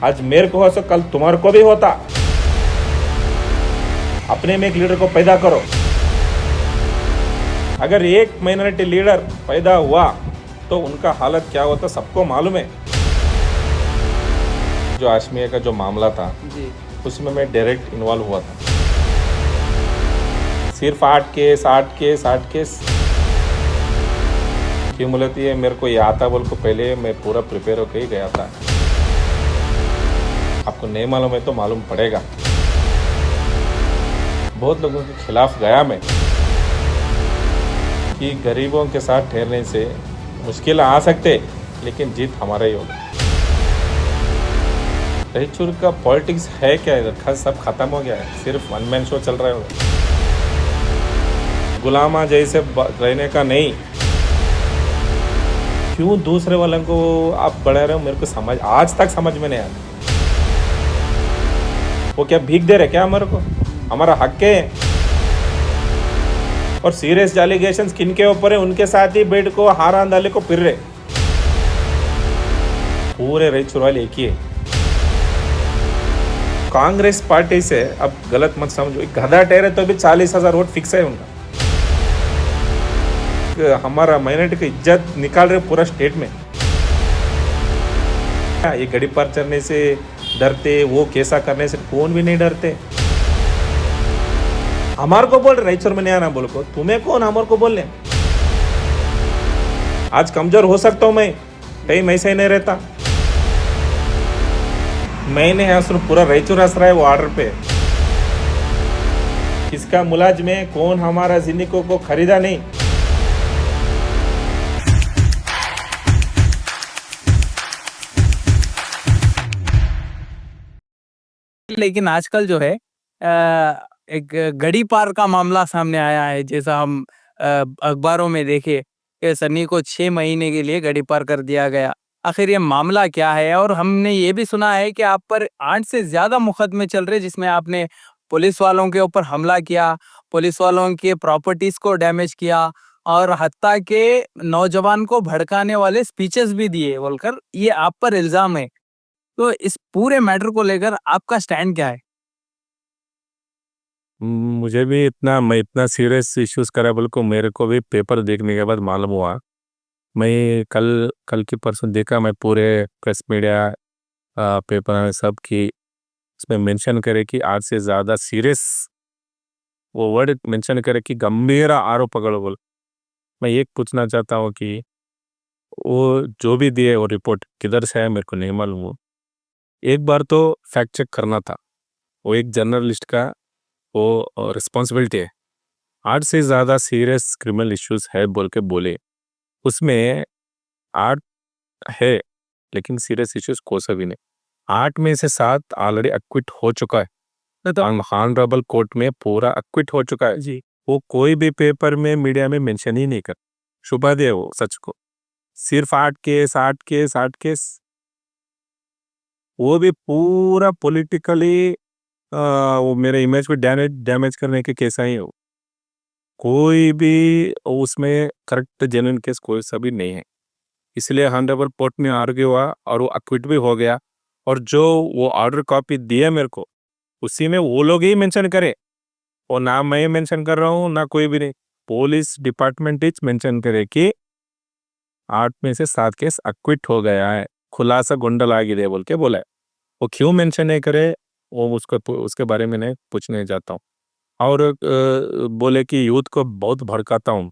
आज मेरे को हो तो कल तुम्हारे को भी होता। अपने में एक लीडर को पैदा करो। अगर एक माइनॉरिटी लीडर पैदा हुआ तो उनका हालत क्या होता सबको मालूम है। जो आशमिया का जो मामला था जी उसमें मैं डायरेक्ट इन्वॉल्व हुआ था। सिर्फ 8 केस क्यों बोलती है मेरे को ये आता बोल को पहले मैं पूरा प्रिपेयर होकर ही गया था। आपको नहीं मालूम है तो मालूम पड़ेगा। बहुत लोगों के खिलाफ गया मैं कि गरीबों के साथ ठहरने से मुश्किल आ सकते लेकिन जीत हमारा ही होगा। रायचूर का पॉलिटिक्स है क्या इधर सब खत्म हो गया है। सिर्फ वन मैन शो चल रहा है। गुलामा जैसे रहने का नहीं। क्यों दूसरे वालों को आप बढ़ा रहे हो मेरे को समझ आज तक समझ में नहीं आया। वो क्या भीख दे रहे क्या हमारे को? हमारा हक है। और सीरियस एलिगेशंस किनके ऊपर है उनके साथ ही बेड को हारान डाले को फिर रहे। पूरे रायचूर वाले एक ही है। कांग्रेस पार्टी से अब गलत मत समझो, एक गधा ठहरे तो भी 40,000 वोट फिक्स है उनका। हमारा माइनॉरिटी की इज्जत निकाल रहे पूरा स्टेट में। ये गड़ी पार चढ़ने से डरते, वो कैसा करने से कौन भी नहीं डरते। हमारे को बोल रहे रायचूर में नहीं आना बोल को, तुम्हें कौन हमारे को बोल रहे? आज कमजोर हो सकता हूं मैं, टाइम ऐसा ही नहीं रहता। मैंने यहाँ सुन पूरा रायचूर हंस रहा है वो ऑर्डर पे। किसका मुलाजिम है, कौन हमारा जिंदगी को खरीदा नहीं। लेकिन आजकल जो है एक गड़ी पार का मामला सामने आया है। जैसा हम अखबारों में देखे कि सन्नी को 6 महीने के लिए गड़ी पार कर दिया गया। आखिर ये मामला क्या है? और हमने ये भी सुना है कि आप पर 8 से ज्यादा मुकदमे चल रहे जिसमें आपने पुलिस वालों के ऊपर हमला किया, पुलिस वालों के प्रॉपर्टीज को डैमेज किया और हत्या के नौजवान को भड़काने वाले स्पीचेस भी दिए बोलकर ये आप पर इल्जाम है। तो इस पूरे मैटर को लेकर आपका स्टैंड क्या है? मुझे भी मैं इतना सीरियस इश्यूज करा बोल को मेरे को भी पेपर देखने के बाद मालूम हुआ। मैं कल कल की परसों देखा, मैं पूरे प्रेस मीडिया पेपर में सब की उसमें मेंशन करे कि 8 से ज़्यादा सीरियस वो वर्ड मेंशन करे कि गंभीर आरोप पकड़ो बोल। मैं एक पूछना चाहता हूँ कि वो जो भी दिए वो रिपोर्ट किधर से है मेरे को नहीं मालूम। वो एक बार तो फैक्ट चेक करना था। वो एक जर्नलिस्ट का वो रिस्पॉन्सिबिलिटी है। 8 से ज़्यादा सीरियस क्रिमिनल इश्यूज है बोल के बोले, उसमें 8 है लेकिन सीरियस इश्यूज कोई सा भी नहीं। 8 में से 7 ऑलरेडी अक्विट हो चुका है। तो ऑनरेबल कोर्ट में पूरा अक्विट हो चुका है जी वो कोई भी पेपर में मीडिया में मेंशन ही नहीं कर, छुपा दे वो सच को। सिर्फ 8 केस वो भी पूरा पॉलिटिकली वो मेरे इमेज को डैमेज करने के केस ही हो। कोई भी उसमें करेक्ट जेन्युइन केस कोई सा भी नहीं है। इसलिए ऑनरेबल कोर्ट में आर्ग्यू हुआ और वो अक्विट भी हो गया। और जो वो ऑर्डर कॉपी दिया मेरे को उसी में वो लोग ही मेंशन करे, और ना मैं मेंशन कर रहा हूँ ना कोई भी नहीं। पुलिस डिपार्टमेंट ही मेंशन करे कि 8 में से 7 केस अक्विट हो गया है, खुलासा गुंडल आगे बोल के बोला है। वो क्यों मेंशन नहीं करे वो उसके बारे में नहीं पूछने जाता हूँ। और बोले कि यूथ को बहुत भड़काता हूँ।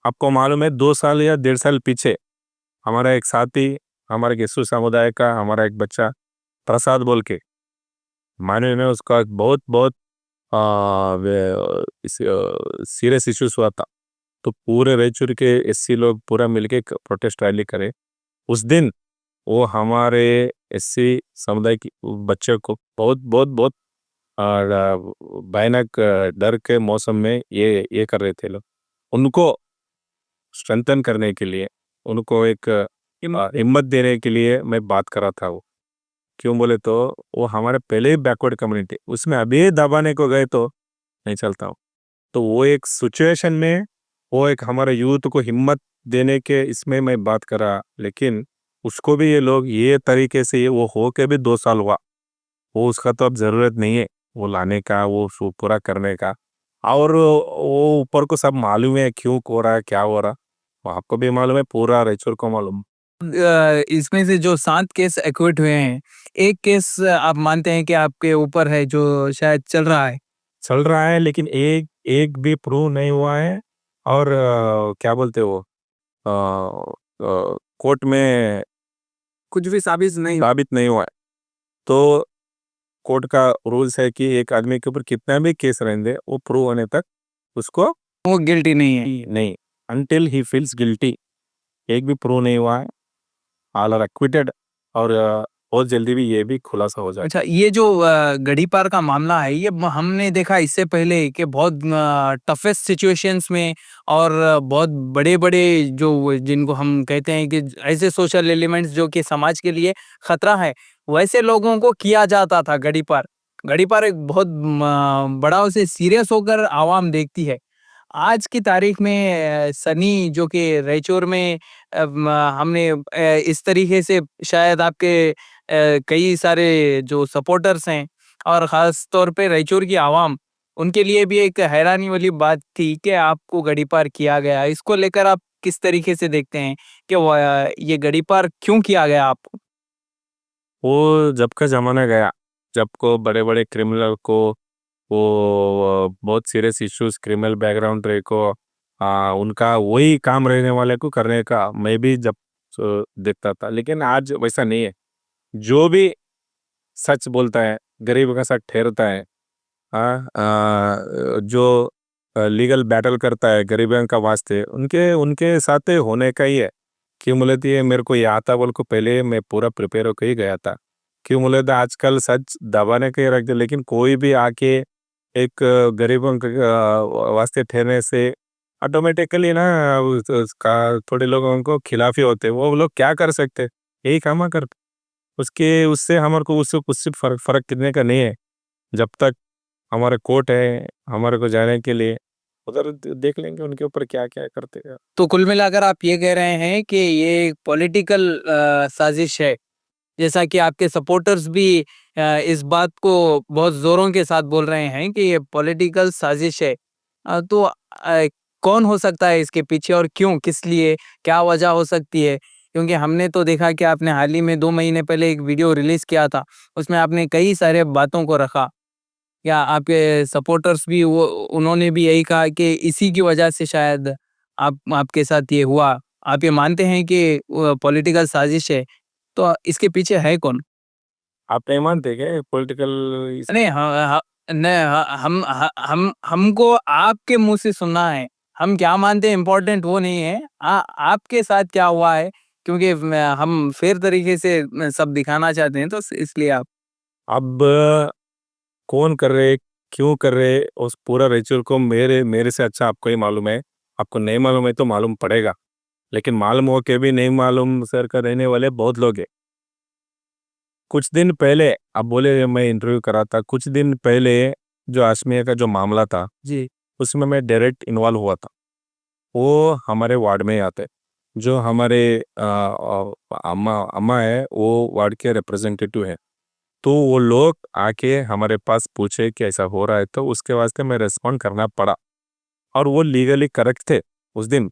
आपको मालूम है 2 साल या 1.5 साल पीछे हमारा एक साथी, हमारे गेसू समुदाय का हमारा एक बच्चा प्रसाद बोल के, माने में उसका बहुत बहुत सीरियस इश्यूज हुआ था। तो पूरे रायचूर के एससी लोग पूरा मिलके प्रोटेस्ट रैली करे। उस दिन वो हमारे एससी समुदाय की बच्चे को बहुत बहुत बहुत भयानक डर के मौसम में ये कर रहे थे लोग। उनको स्ट्रेंथन करने के लिए, उनको एक हिम्मत देने के लिए मैं बात कर रहा था। वो क्यों बोले तो वो हमारे पहले ही बैकवर्ड कम्युनिटी, उसमें अभी दबाने को गए तो नहीं चलता हूँ। तो वो एक सिचुएशन में वो एक हमारे यूथ को हिम्मत देने के इसमें मैं बात कर रहा। लेकिन उसको भी ये लोग ये तरीके से ये वो हो के भी 2 साल हुआ, वो उसका तो अब ज़रूरत नहीं है वो लाने का, वो शो पूरा करने का। और वो ऊपर को सब मालूम है क्यों हो रहा है, क्या हो रहा, वो आपको भी मालूम है, पूरा रायचूर को मालूम। इसमें से जो 7 केस एक्विट हुए हैं, 1 केस आप मानते हैं कि आपके ऊपर है जो शायद चल रहा है? चल रहा है लेकिन एक एक भी प्रूव नहीं हुआ है। और क्या बोलते हो, कोर्ट में कुछ भी साबित नहीं हुआ है। तो कोर्ट का रूल्स है कि एक आदमी के ऊपर कितना भी केस रहने दे, वो प्रूव होने तक उसको वो गिल्टी नहीं है। नहीं, अंटिल ही फील्स गिल्टी, एक भी प्रूव नहीं हुआ है, ऑल आर एक्विटेड। और बहुत जल्दी भी ये भी खुलासा हो जाएगा। अच्छा, ये जो गड़ीपार का मामला है, ये हमने देखा इससे पहले कि बहुत टफेस्ट सिचुएशंस में और बहुत बड़े-बड़े जो जिनको हम कहते हैं कि ऐसे सोशल एलिमेंट्स जो कि समाज के लिए खतरा है, वैसे लोगों को किया जाता था गड़ीपार। गड़ीपार एक बहुत बड़ा उसे सीरियस होकर आवाम देखती है। आज की तारीख में सनी जो कि रायचूर में हमने इस तरीके से शायद आपके कई सारे जो सपोर्टर्स हैं और ख़ास तौर पे रायचूर की आवाम, उनके लिए भी एक हैरानी वाली बात थी कि आपको गड़ीपार किया गया। इसको लेकर आप किस तरीके से देखते हैं कि ये गड़ीपार क्यों किया गया आपको? वो जब का ज़माना गया, जब को बड़े-बड़े क्रिमिनल को वो बहुत सीरियस इश्यूज़ क्रिमिनल बैकग्राउंड रहे को उनका वही काम रहने वाले को करने का मैं भी जब देखता था। लेकिन आज वैसा नहीं है। जो भी सच बोलता है, गरीब का साथ ठहरता है, जो लीगल बैटल करता है गरीबों का वास्ते, उनके उनके साथ होने का ही है। क्यों बोले तो ये मेरे को ये आता बोल को पहले मैं पूरा प्रिपेयर होकर ही गया था। क्यों बोले तो आजकल सच दबाने के ही रख दे, लेकिन कोई भी आके एक गरीबों के वास्ते ठहरने से ऑटोमेटिकली ना उसका थोड़े लोगों को खिलाफ ही होते, वो लोग क्या कर सकते, यही काम कर उसके उससे हमारे को उससे कुछ फर्क फर्क कितने का नहीं है। जब तक हमारे कोर्ट है हमारे को जाने के लिए, उधर देख लेंगे उनके ऊपर क्या क्या करते हैं। तो कुल मिलाकर आप ये कह रहे हैं कि ये पॉलिटिकल साजिश है। जैसा कि आपके सपोर्टर्स भी इस बात को बहुत ज़ोरों के साथ बोल रहे हैं कि ये पॉलिटिकल साजिश है। तो कौन हो सकता है इसके पीछे और क्यों? किस लिए? क्या वजह हो सकती है? क्योंकि हमने तो देखा कि आपने हाल ही में 2 महीने पहले एक वीडियो रिलीज़ किया था। उसमें आपने कई सारे बातों को रखा। या आपके सपोर्टर्स भी वो उन्होंने भी यही कहा कि इसी की वजह से शायद आपके साथ ये हुआ। आप ये मानते हैं कि पॉलिटिकल साजिश है? तो इसके पीछे है कौन? आप नहीं मानते क्या पॉलिटिकल? नहीं, ह ह नहीं, हमको आपके मुँह से सुनना है। हम क्या मानते हैं इम्पोर्टेंट वो नहीं है। आपके साथ क्या हुआ है? क्योंकि हम फेयर तरीके से सब दिखाना चाहते हैं तो इसलिए आप अब कौन कर रहे, क्यों कर रहे, उस पूरा रिचुअल को मेरे मेरे से अच्छा आपको ही मालूम है। आपको नहीं मालूम है तो मालूम पड़ेगा, लेकिन मालूम हो के भी नहीं मालूम सर का रहने वाले बहुत लोग हैं। कुछ दिन पहले आप बोले मैं इंटरव्यू करा था, कुछ दिन पहले जो आसमिया का जो मामला था जी। उसमें मैं डायरेक्ट इन्वॉल्व हुआ था। वो हमारे वार्ड में ही आते, जो हमारे अम्मा अम्मा है वो वार्ड के रिप्रेजेंटेटिव है। तो वो लोग आके हमारे पास पूछे कि ऐसा हो रहा है, तो उसके वास्ते मैं रिस्पॉन्ड करना पड़ा। और वो लीगली करेक्ट थे उस दिन,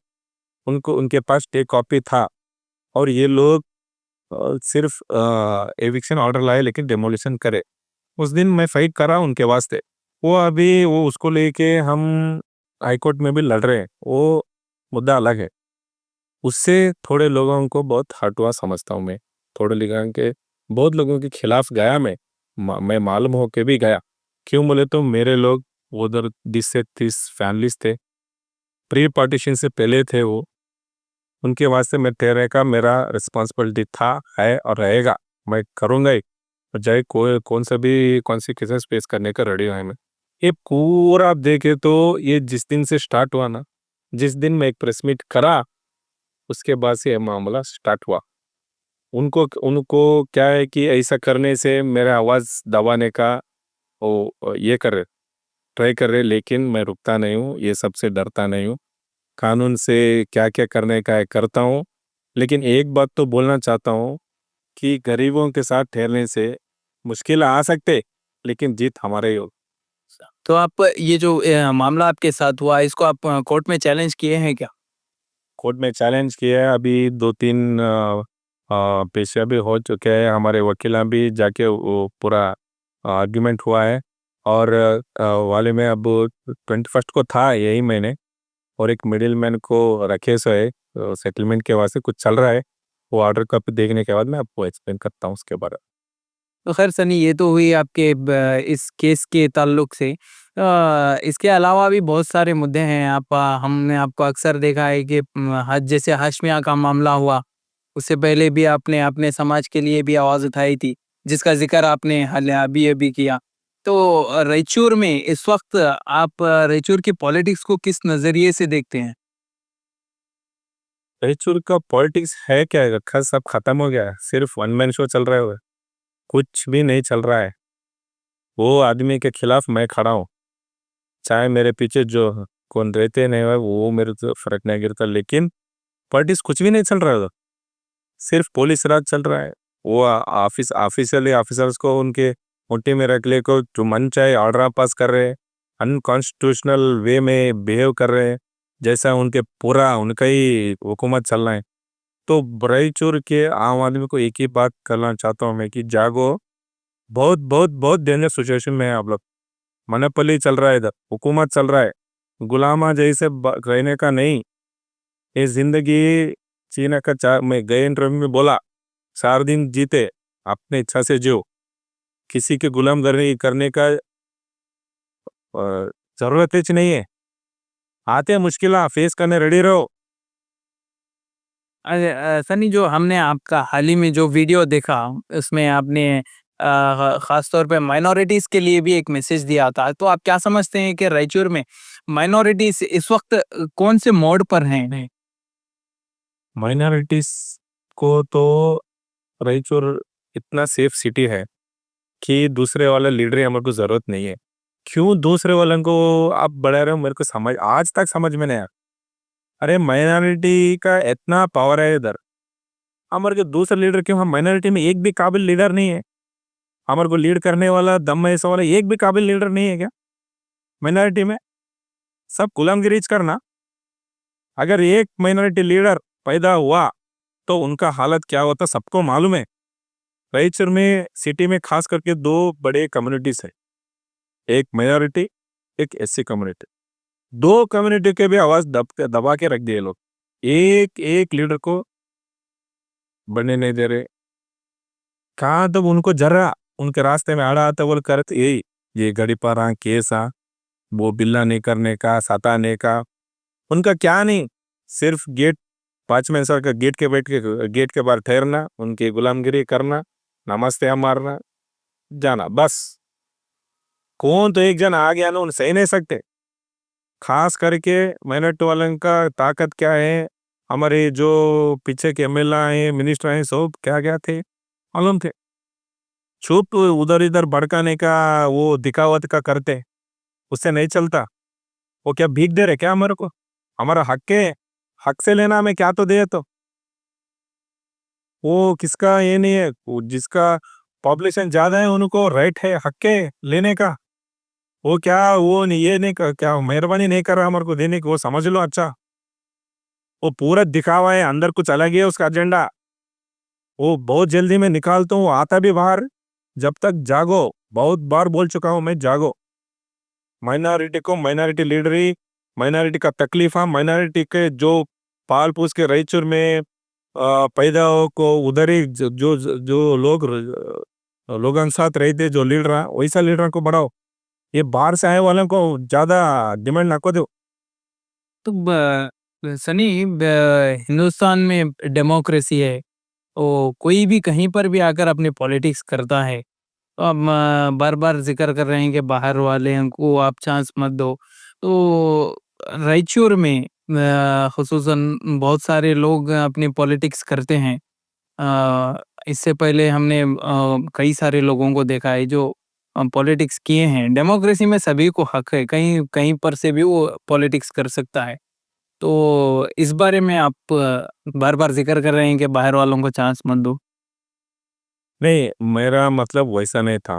उनको उनके पास टेक कॉपी था। और ये लोग सिर्फ एविक्शन ऑर्डर लाए लेकिन डेमोलिशन करे। उस दिन मैं फाइट करा उनके वास्ते। वो अभी वो उसको लेके हम हाई कोर्ट में भी लड़ रहे हैं, वो मुद्दा अलग है। उससे थोड़े लोगों को बहुत हर्ट हुआ समझता हूँ मैं। थोड़े लोगों के बहुत लोगों के खिलाफ गया मैं मालूम हो के भी गया। क्यों बोले तो मेरे लोग उधर 20 से 30 फैमिलीज थे, प्री पार्टीशन से पहले थे वो। उनके वास्ते मैं ठहरने का मेरा रिस्पॉन्सिबिलिटी था, है और रहेगा। मैं करूँगा ही, चाहे कोई कौन सा भी कॉन्सिक्वेंसेस फेस करने का रेडी है मैं। ये पूरा आप देखे तो ये जिस दिन से स्टार्ट हुआ ना, जिस दिन मैं एक प्रेस मीट करा, उसके बाद से ये मामला स्टार्ट हुआ। उनको उनको क्या है कि ऐसा करने से मेरा आवाज़ दबाने का वो ये कर रहे, ट्राई कर रहे, लेकिन मैं रुकता नहीं हूँ, ये सबसे डरता नहीं हूँ। कानून से क्या-क्या करने का है करता हूँ। लेकिन एक बात तो बोलना चाहता हूँ कि गरीबों के साथ ठहरने से मुश्किल आ सकते, लेकिन जीत हमारे ही होगी। तो आप ये जो मामला आपके साथ हुआ, इसको आप कोर्ट में चैलेंज किए हैं क्या? कोर्ट में चैलेंज किया है, अभी 2-3 पेशियाँ भी हो चुके हैं, हमारे वकील भी जाके वो पूरा आर्ग्यूमेंट हुआ है और वाले में अब 21 को था यही महीने, और एक मिडिल मैन को रखे सो है सेटलमेंट के वास्ते कुछ चल रहा है। वो ऑर्डर कॉपी देखने के बाद मैं आपको एक्सप्लेन करता हूँ उसके बारे में। तो खैर सनी, ये तो हुई आपके इस केस के ताल्लुक से। इसके अलावा भी बहुत सारे मुद्दे हैं। हमने आपको अक्सर देखा है कि हज जैसे हाशमिया का मामला हुआ, उससे पहले भी आपने अपने समाज के लिए भी आवाज उठाई थी, जिसका जिक्र आपने अभी अभी किया। तो रायचूर में इस वक्त आप रायचूर की पॉलिटिक्स को किस नजरिए से देखते हैं? दहीचूर का पॉलिटिक्स है क्या, रखा सब खत्म हो गया है, सिर्फ वन मैन शो चल रहा है, कुछ भी नहीं चल रहा है। वो आदमी के खिलाफ मैं खड़ा हूँ, चाहे मेरे पीछे जो कौन रहते नहीं हुए वो मेरे तो फर्क नहीं गिरता, लेकिन पॉलिटिक्स कुछ भी नहीं चल रहा है उधर, सिर्फ पुलिस राज चल रहा है। वो ऑफिशियली ऑफिसर्स को उनके मुट्ठी में रख ले को जो मन चाहे ऑर्डर पास कर रहे हैं, अनकॉन्स्टिट्यूशनल वे में बिहेव कर रहे हैं, जैसा उनके पूरा उनका ही हुकूमत चल रहा है। तो रायचूर के आम आदमी को एक ही बात करना चाहता हूँ मैं कि जागो, बहुत बहुत बहुत डेंजर सिचुएशन में है आप लोग। मनोपली चल रहा है इधर, हुकूमत चल रहा है, गुलामा जैसे रहने का नहीं। ये जिंदगी जीने का मैं गए इंटरव्यू में बोला 4 दिन जीते, अपने इच्छा से जियो, किसी के गुलाम करने का जरूरत ही नहीं है। आते मुश्किल फेस करने रेडी रहो। सनी, जो हमने आपका हाल ही में जो वीडियो देखा, उसमें आपने खास तौर पे माइनॉरिटीज के लिए भी एक मैसेज दिया था। तो आप क्या समझते हैं कि रायचूर में माइनॉरिटीज इस वक्त कौन से मोड़ पर हैं? माइनॉरिटीज को तो रायचूर इतना सेफ सिटी है कि दूसरे वाला लीडर ही हमारे को जरूरत नहीं है। क्यों दूसरे वालों को आप बढ़ा रहे हो, मेरे को समझ आज तक समझ में नहीं आया। अरे माइनॉरिटी का इतना पावर है इधर, हमारे को दूसरा लीडर क्यों? हम माइनॉरिटी में एक भी काबिल लीडर नहीं है, हमारे को लीड करने वाला दम ऐसा वाला एक भी काबिल लीडर नहीं है क्या माइनॉरिटी में? सब गुलामगिरी करना। अगर एक माइनॉरिटी लीडर पैदा हुआ तो उनका हालत क्या होता सबको मालूम है। रायचूर में सिटी में खास करके दो बड़े कम्युनिटीज है, एक माइनॉरिटी, एक एससी कम्युनिटी। दो कम्युनिटी के भी आवाज दबा के रख दिए लोग, एक एक लीडर को बनने नहीं दे रहे। कहाँ तो उनको जरा उनके रास्ते में आड़ा आता बोल करते यही ये गड़ीपारा केस वो बिल्ला नहीं करने का, सताने का, उनका क्या नहीं, सिर्फ गेट 5 सर का गेट के बैठ के गेट के बाहर ठहरना, उनकी गुलामगिरी करना, नमस्ते मारना, जाना बस। कौन तो एक जन आ गया ना उन सही नहीं सकते। खास करके माइनॉरिटी वालों का ताकत क्या है, हमारे जो पीछे के एमएलए हैं मिनिस्टर हैं सब क्या क्या थे मालूम थे, चुप उधर इधर भड़काने का वो दिखावत का करते, उससे नहीं चलता। वो क्या भीख दे रहे क्या हमारे को? हमारा हक है, हक से लेना हमें क्या तो दे। तो वो किसका ये नहीं है, जिसका पॉपुलेशन ज्यादा है उनको राइट है, हक है लेने का। वो क्या वो नहीं ये नहीं क्या मेहरबानी नहीं कर रहा हमारे को देने की, वो समझ लो। अच्छा वो पूरा दिखावा है, अंदर कुछ अलग ही है उसका एजेंडा। वो बहुत जल्दी मैं निकालता हूँ, आता भी बाहर। जब तक जागो, बहुत बार बोल चुका हूँ मैं, जागो। माइनॉरिटी को माइनॉरिटी लीडरी, माइनॉरिटी का तकलीफ, माइनॉरिटी के जो पाल पूछ के रायचूर में पैदा हो को उधर ही जो लोगों साथ रहते जो लीडर वैसा लीडर को बढ़ाओ। ये बाहर से आए वालों को ज्यादा डिमांड ना को दो। तो सनी, हिंदुस्तान में डेमोक्रेसी है, तो कोई भी कहीं पर भी आकर अपनी पॉलिटिक्स करता है। तो आप बार बार जिक्र कर रहे हैं कि बाहर वाले को आप चांस मत दो। तो रायचूर में खुसूसन बहुत सारे लोग अपनी पॉलिटिक्स करते हैं। इससे पहले हमने कई सारे लोगों को देखा है जो पॉलिटिक्स किए हैं। डेमोक्रेसी में सभी को हक है, कहीं कहीं पर से भी वो पॉलिटिक्स कर सकता है। तो इस बारे में आप बार-बार ज़िक्र कर रहे हैं कि बाहर वालों को चांस मत दो। नहीं, मेरा मतलब वैसा नहीं था।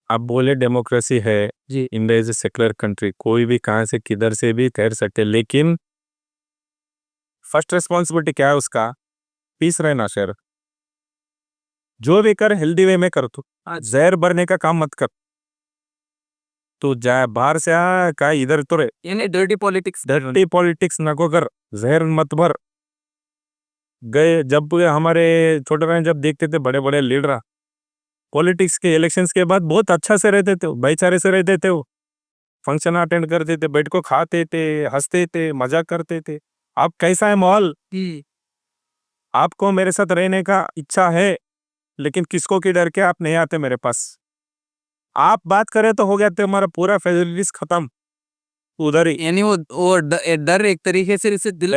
आप बोले डेमोक्रेसी है, जी। India is a secular country, कोई भी कहाँ से किधर से भी तैर सकते, लेकिन फर्स्ट रिस्पॉन्सिबिलिटी क्या है उसका? पीस रहना शहर। जो भी कर हेल्दी वे में कर तू। ज़हर भरने का काम मत कर। तू जा बाहर से आ, का इधर तो रहे। यानी डर्टी पॉलिटिक्स। डर्टी पॉलिटिक्स नको कर, ज़हर मत भर। गए जब हमारे छोटे भाई जब देखते थे बड़े-बड़े लीडर पॉलिटिक्स के इलेक्शंस के बाद बहुत अच्छा से रहते थे, भाईचारे से रहते थे वो। फंक्शन अटेंड करते थे, बैठ को खाते थे, हँसते थे, मज़ाक करते थे। अब कैसा है माहौल? जी। आपको मेरे साथ रहने का इच्छा है, लेकिन किसको की डर के आप नहीं आते मेरे पास। आप बात करें तो हो गया तुम्हारा पूरा फैसिलिटीज खत्म उधर ही। यानी वो डर एक तरीके से इससे दिल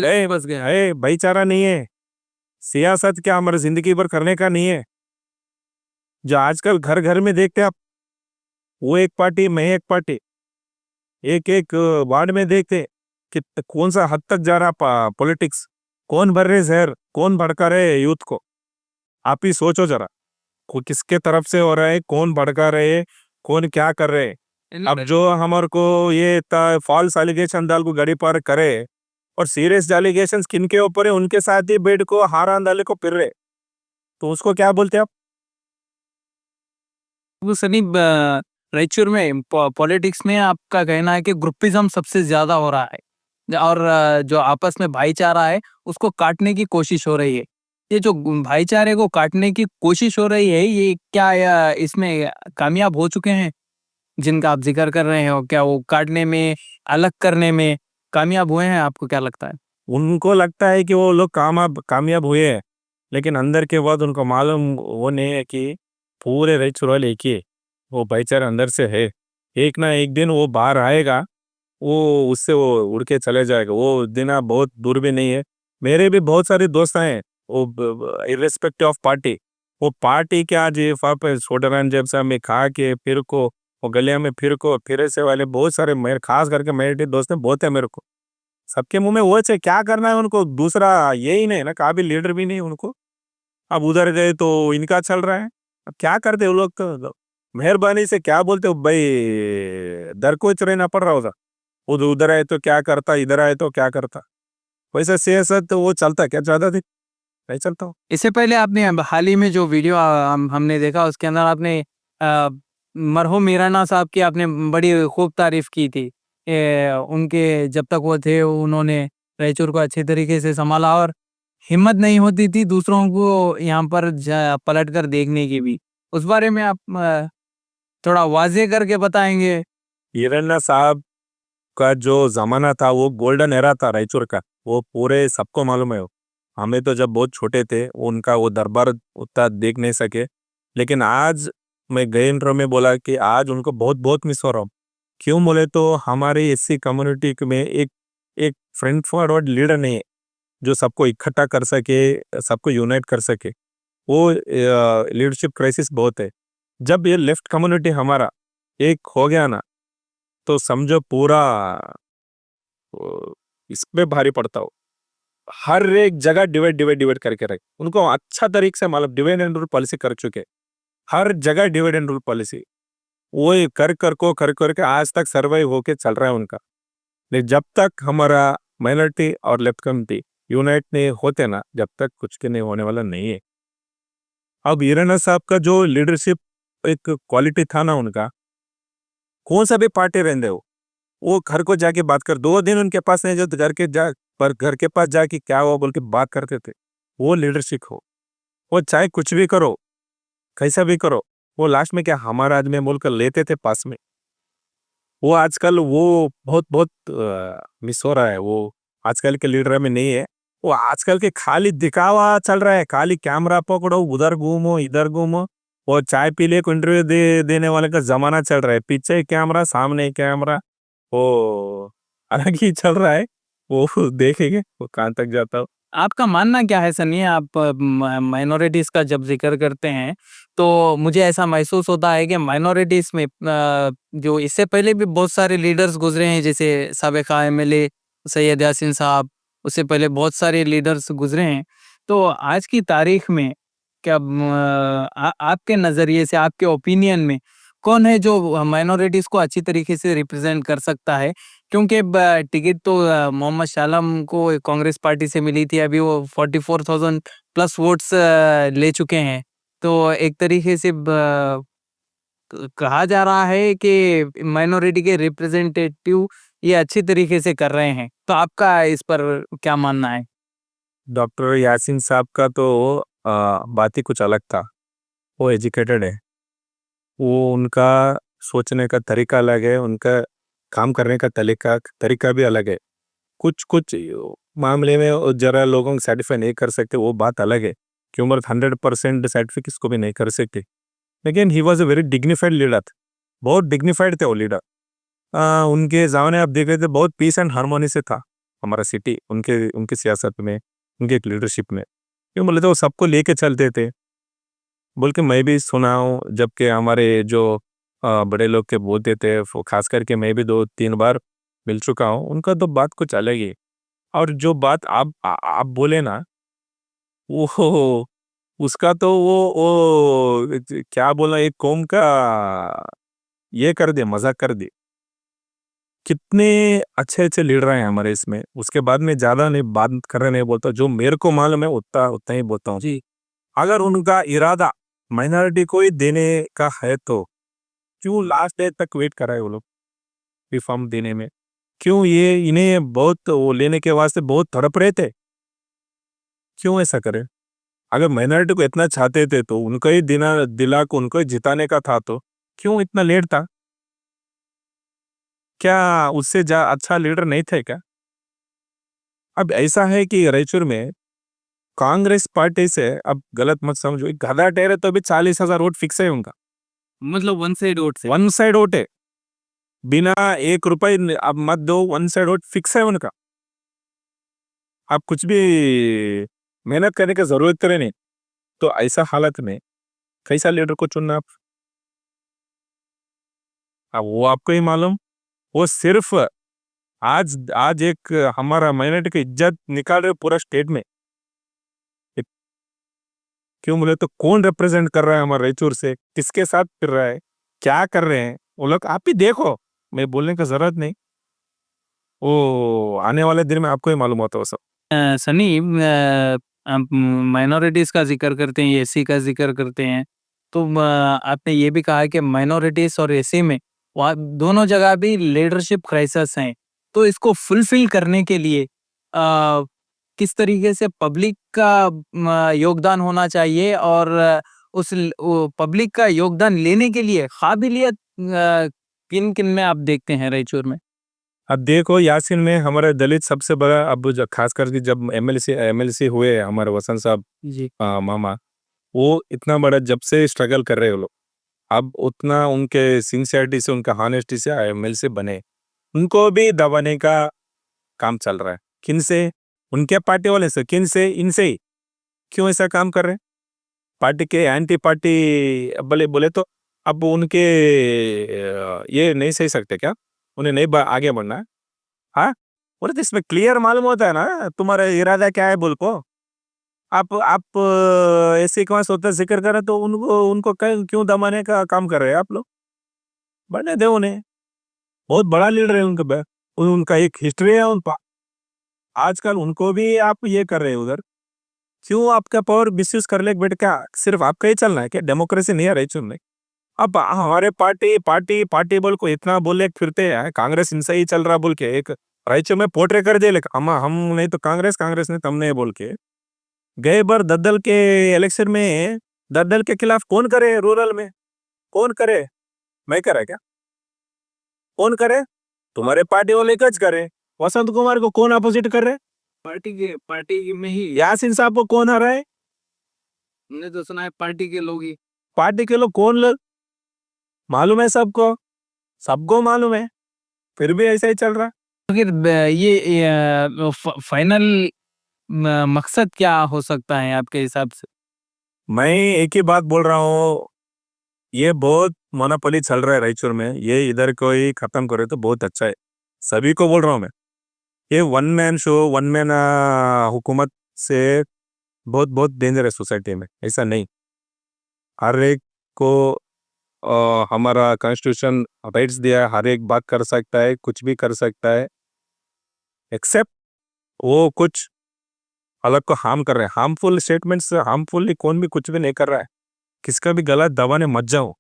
में बस गया। भाईचारा नहीं है। सियासत क्या हमारे जिंदगी भर करने का नहीं है। जो आजकल घर घर में देखते आप, वो एक पार्टी मैं एक पार्टी, एक एक वार्ड में देखते कि कौन सा हद तक जा रहा पॉलिटिक्स, कौन भर रहे जहर, कौन भड़का रहे यूथ को। आप ही सोचो जरा, किसके तरफ से हो रहा है, कौन भड़का रहे, कौन क्या कर रहे। अब जो हमारे को ये फॉल्स एलिगेशन डाल को गाड़ी पार करे और सीरियस एलिगेशन किनके ऊपर है, उनके साथ ही बेड को हारा डाले को फिर रहे, तो उसको क्या बोलते आप? वो सनी रायचूर में पॉलिटिक्स में आपका कहना है कि ग्रुपिज्म सबसे ज्यादा हो रहा है और जो आपस में भाईचारा है उसको काटने की कोशिश हो रही है। ये जो भाईचारे को काटने की कोशिश हो रही है, ये क्या इसमें कामयाब हो चुके हैं जिनका आप जिक्र कर रहे हो? क्या वो काटने में, अलग करने में कामयाब हुए हैं? आपको क्या लगता है? उनको लगता है कि वो लोग कामयाब हुए हैं, लेकिन अंदर के बाद उनको मालूम वो नहीं है कि पूरे रायचूर वाले एक ही है। वो भाईचारा अंदर से है। एक ना एक दिन वो बाहर आएगा, वो उससे वो उड़ के चले जाएगा। वो दिन अब बहुत दूर भी नहीं है। मेरे भी बहुत सारे दोस्त हैं, वो इर्रेस्पेक्टिव ऑफ पार्टी, वो पार्टी के आज ये पे छोटे जब से हमें खा के फिर को वो गलिया में फिर से वाले बहुत सारे, मेरे खास करके मेरे दोस्त हैं बहुत है मेरे को। सबके मुंह में वो है, क्या करना है उनको, दूसरा यही नहीं ना, काबिल लीडर भी नहीं उनको। अब उधर गए तो इनका चल रहा है। अब क्या करते वो लोग तो मेहरबानी से क्या बोलते हो भाई, दर को रहना पड़ रहा होता। उधर उधर आए तो क्या करता, इधर आए तो क्या करता। वैसे सियासत तो वो चलता क्या ज्यादा दिन नहीं चलता हो। इससे पहले आपने हाल ही में जो वीडियो हमने देखा उसके अंदर आपने अ, मरहूम मीराना साहब की आपने बड़ी खूब तारीफ की थी। उनके जब तक वो थे उन्होंने रायचूर को अच्छे तरीके से संभाला और हिम्मत नहीं होती थी दूसरों को यहाँ पर पलट कर देखने की भी। उस बारे में आप थोड़ा वाज़ेह करके बताएँगे? ईरन्ना साहब का जो जमाना था वो गोल्डन एरा था रायचूर का, वो पूरे सबको मालूम है। हमें तो जब बहुत छोटे थे उनका वो दरबार उतना देख नहीं सके, लेकिन आज मैं गए इंटरव्यू में बोला कि आज उनको बहुत बहुत मिस हो रहा हूँ। क्यों बोले तो हमारे एससी कम्युनिटी में एक एक फ्रंट फॉरवर्ड लीडर नहीं है जो सबको इकट्ठा कर सके, सबको यूनाइट कर सके। वो लीडरशिप क्राइसिस बहुत है। जब ये लेफ्ट कम्युनिटी हमारा एक हो गया ना, तो समझो पूरा इस पे भारी पड़ता हो। हर एक जगह डिवाइड डिवाइड डिवाइड करके रखे उनको अच्छा तरीके से, मतलब डिवाइड एंड रूल पॉलिसी कर चुके। हर जगह डिवाइड एंड रूल पॉलिसी वो ये कर करके आज तक सर्वाइव होके चल रहा है उनका। लेकिन जब तक हमारा माइनॉरिटी और लेफ्ट कम्युनिटी यूनाइट नहीं होते ना, जब तक कुछ के नहीं होने वाला नहीं है। अब ईराना साहब का जो लीडरशिप एक क्वालिटी था ना उनका, कौन सा भी पार्टी रहने वो घर को जाके बात कर, 2 दिन उनके पास नहीं, जो घर के जा पर घर के पास जाके क्या हुआ बोल के बात करते थे। वो लीडरशिप हो, वो चाहे कुछ भी करो, कैसा भी करो, वो लास्ट में क्या हमारा आदमी बोल कर लेते थे पास में। वो आजकल वो बहुत बहुत मिस हो रहा है। वो आजकल के लीडर में नहीं है। वो आजकल के खाली दिखावा चल रहा है, खाली कैमरा पकड़ो, उधर घूमो इधर घूमो। वो चाय पी ले को इंटरव्यू देने वाले का जमाना चल रहा है। पीछे कैमरा सामने कैमरा, वो अलग ही चल रहा है। वो देखेंगे वो कहाँ तक जाता हो। आपका मानना क्या है सनी? आप माइनॉरिटीज़ का जब ज़िक्र करते हैं, तो मुझे ऐसा महसूस होता है कि माइनॉरिटीज़ में जो इससे पहले भी बहुत सारे लीडर्स गुज़रे हैं, जैसे साबिक़ा एमएलए सैयद यासीन साहब, उससे पहले बहुत सारे लीडर्स गुजरे हैं। तो आज की तारीख में क्या आपके नज़रिए से, आपके ओपिनियन में कौन है जो माइनॉरिटीज़ को अच्छी तरीके से रिप्रेजेंट कर सकता है? क्योंकि टिकट तो मोहम्मद शालम को कांग्रेस पार्टी से मिली थी, अभी वो 44,000 प्लस वोट्स ले चुके हैं। तो एक तरीके से कहा जा रहा है कि माइनॉरिटी के रिप्रेजेंटेटिव ये अच्छी तरीके से कर रहे हैं। तो आपका इस पर क्या मानना है? डॉक्टर यासीन साहब का तो बात ही कुछ अलग था। वो एजुकेटेड है, वो उनका सोचने का तरीका अलग है, उनका काम करने का तरीका तरीका भी अलग है। कुछ कुछ मामले में वो जरा लोगों को सेटिस्फाई नहीं कर सकते, वो बात अलग है कि उम्र 100% सेटिस्फाई किसको भी नहीं कर सकते। लेकिन he was a very dignified leader, बहुत डिग्निफाइड थे वो लीडर। उनके ज़माने आप देख रहे थे, बहुत पीस एंड हार्मोनी से था हमारा सिटी, उनके उनकी सियासत में, उनके लीडरशिप में। क्यों बोले तो वो सबको लेके चलते थे बोल के मैं भी सुना हूँ। जबकि हमारे जो बड़े लोग के बोलते थे, वो खास करके मैं भी 2-3 बार मिल चुका हूँ, उनका तो बात कुछ अलग ही है। और जो बात आप बोले ना, वो उसका तो वो क्या बोला, एक कौम का ये कर दे, मजाक कर दे। कितने अच्छे अच्छे लीडर हैं हमारे इसमें। उसके बाद में ज्यादा नहीं बात करने नहीं बोलता, जो मेरे को मालूम है उतना उतना ही बोलता हूँ। जी। अगर उनका इरादा माइनॉरिटी को ही देने का है तो क्यों लास्ट डे तक वेट कर रहे हैं वो लोग रिफॉर्म देने में? क्यों ये इन्हें बहुत वो लेने के वास्ते बहुत तड़प रहे थे? क्यों ऐसा करें? अगर माइनॉरिटी को इतना चाहते थे तो उनको ही दिला को उनको ही जिताने का था, तो क्यों इतना लेट था? क्या उससे अच्छा लीडर नहीं थे क्या? अब ऐसा है कि रायचूर में कांग्रेस पार्टी से, अब गलत मत समझो, एक गधा ठहरे तो भी 40,000 वोट फिक्स है उनका। मतलब वन साइड वोट से। वन साइड वोट है, बिना 1 रुपए अब मत दो, वन साइड वोट फिक्स है उनका। आप कुछ भी मेहनत करने की जरूरत करे नहीं। तो ऐसा हालत में कैसा लीडर को चुनना आप? अब वो आपको ही मालूम, वो सिर्फ आज आज एक हमारा माइनॉरिटी की इज्जत निकाल रहे पूरा स्टेट में। क्यों बोले तो कौन रिप्रेजेंट कर रहा है हमारे रायचूर से, किसके साथ फिर रहा है, क्या कर रहे हैं वो लोग, आप ही देखो। मैं बोलने का जरूरत नहीं, वो आने वाले दिन में आपको ही मालूम होता है वो सब। सनी, आप माइनॉरिटीज़ का ज़िक्र करते हैं, एससी का ज़िक्र करते हैं, तो आपने ये भी कहा कि माइनॉरिटीज़ और एससी में वहाँ दोनों जगह भी लीडरशिप क्राइसिस हैं। तो इसको फुलफ़िल करने के लिए किस तरीके से पब्लिक का योगदान होना चाहिए, और वो पब्लिक का योगदान लेने के लिए काबिलियत किन-किन में आप देखते हैं रायचूर में? अब देखो यासीन में हमारे दलित सबसे बड़ा, अब जो खास करके जब एमएलसी हुए हमारे वसंत साहब जी। मामा, वो इतना बड़ा जब से स्ट्रगल कर रहे हैं वो लोग, अब उतना उनके सिंसियरिटी से, उनका हॉनेस्टी से एमएलसी बने, उनको भी दबाने का काम चल रहा है। किन से? उनके पार्टी वाले से, किन से? इनसे ही। क्यों ऐसा काम कर रहे हैं? पार्टी के एंटी पार्टी बोले बोले तो अब उनके ये नहीं सही सकते क्या? उन्हें नहीं आगे बढ़ना है? हाँ, बोले तो इसमें क्लियर मालूम होता है ना तुम्हारा इरादा क्या है बोल को। आप ऐसे कौन सोता जिक्र करें तो उनको उनको क्यों दबाने का काम कर रहे हैं आप लोग? बढ़ने दे उन्हें, बहुत बड़ा लीडर है उनका एक हिस्ट्री है उनका। आजकल उनको भी आप ये कर रहे हैं उधर। क्यों आपका पावर मिसयूज कर ले बेटा? क्या सिर्फ आपका ही चलना है क्या? डेमोक्रेसी नहीं है रायचूर में? अब हमारे पार्टी पार्टी पार्टी बोल को इतना बोले फिरते हैं, कांग्रेस इनसे ही चल रहा बोल के एक रायचूर में पोर्ट्रे कर दे, लेकिन हम नहीं तो कांग्रेस, कांग्रेस ने तम नहीं बोल के गए बार दद्दल के इलेक्शन में, दद्दल के खिलाफ कौन करे रूरल में? कौन करे? मैं करे क्या? कौन करे? तुम्हारे पार्टी वाले कच करे। वसंत कुमार को कौन अपोजिट कर रहे? पार्टी में ही यासीन साहब को कौन हरा है? हमने तो सुना है पार्टी के लोग ही। पार्टी के लोग कौन लोग? मालूम है सबको, सबको मालूम है, फिर भी ऐसा ही चल रहा। फिर ये फाइनल मकसद क्या हो सकता है आपके हिसाब से? मैं एक ही बात बोल रहा हूँ, ये बहुत मोनोपोली चल रहा है रायचूर में, ये इधर को ही खत्म करे तो बहुत अच्छा है। सभी को बोल रहा हूँ मैं, ये one man show, one man हुकूमत से बहुत बहुत डेंजर है सोसाइटी में। ऐसा नहीं, हर एक को हमारा कॉन्स्टिट्यूशन राइट्स दिया है, हर एक बात कर सकता है, कुछ भी कर सकता है, एक्सेप्ट वो कुछ अलग को हार्म कर रहे हैं। हार्मफुल स्टेटमेंट्स, हार्मफुली कौन भी कुछ भी नहीं कर रहा है, किसका भी गला दबाने मत जाओ।